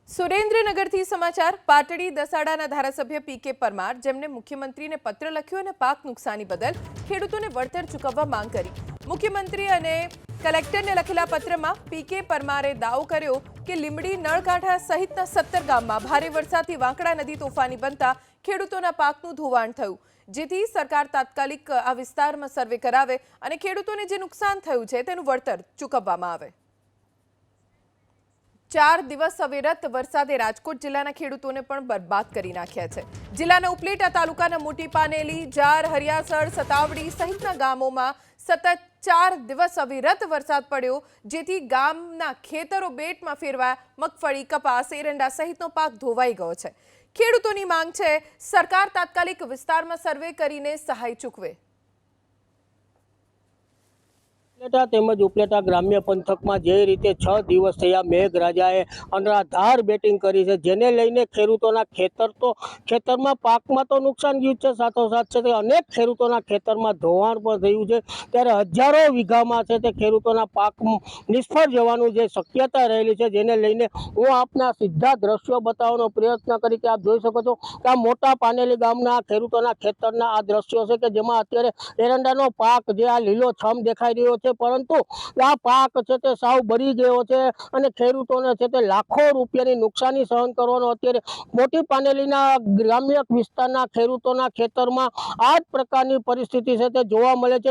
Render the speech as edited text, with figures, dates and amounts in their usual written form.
સુરેન્દ્રનગરથી સમાચાર પાટડી દસાડાના ધારાસભ્ય પીકે પરમાર જેમણે મુખ્યમંત્રીને પત્ર લખ્યો અને પાક નુકસાની બદલ ખેડૂતોને વળતર ચૂકવવા માંગ કરી। મુખ્યમંત્રી અને કલેક્ટરને લખેલા પત્રમાં પીકે પરમારે દાવો કર્યો કે લીંબડી નળકાંઠા સહિતના 17 ગામમાં ભારે વરસાદથી વાંકડા નદી તોફાની બનતા ખેડૂતોના પાકનું ધોવાણ થયું, જેથી સરકાર તાત્કાલિક આ વિસ્તારમાં સર્વે કરાવે અને ખેડૂતોને જે નુકસાન થયું છે તેનું વળતર ચૂકવવામાં આવે। 4 દિવસ અવિરત વરસાદે રાજકોટ જિલ્લાના ખેડૂતોને પણ બરબાદ કરી નાખ્યા છે। જિલ્લાના ઉપલેટા તાલુકાના મોટી પાનેલી, જાર, હરિયાસણ, સતાવડી સહિતના ગામોમાં સતત 4 દિવસ અવિરત વરસાદ પડ્યો, જેથી ગામના ખેતરો બેટમાં ફેરવાયા। મગફળી, કપાસ, એરંડા સહિતનો પાક ધોવાઈ ગયો છે। ખેડૂતોની માંગ છે સરકાર તાત્કાલિક વિસ્તારમાં સર્વે કરીને સહાય ચૂકવે। તેમજ ઉપલેટા ગ્રામ્ય પંથકમાં જે રીતે 6 દિવસ થયા મેઘરાજાએ અનરાધાર બેટિંગ કરી છે, જેને લઈને ખેડૂતોના ખેતરમાં પાકમાં તો નુકસાન ગયું છે, સાથોસાથ છે તે અનેક ખેડૂતોના ખેતરમાં ધોવાણ પણ થયું છે। ત્યારે હજારો વીઘામાં છે તે ખેડૂતોના પાક નિષ્ફળ જવાનું જે શક્યતા રહેલી છે, જેને લઈને હું આપના સીધા દ્રશ્યો બતાવવાનો પ્રયત્ન કરી કે આપ જોઈ શકો છો કે આ મોટા પાનેલી ગામના ખેડૂતોના ખેતરના આ દ્રશ્યો છે કે જેમાં અત્યારે એરંડાનો પાક જે આ લીલોછમ દેખાઈ રહ્યો છે, પરંતુ આ પાક છે તે સાવ બળી ગયો છે અને ખેડૂતોને છે તે લાખો રૂપિયાની નુકસાની સહન કરવાનો અત્યારે મોટી પાનેલીના ગ્રામ્ય વિસ્તારના ખેડૂતોના ખેતરમાં આ જ પ્રકારની પરિસ્થિતિ છે તે જોવા મળે છે।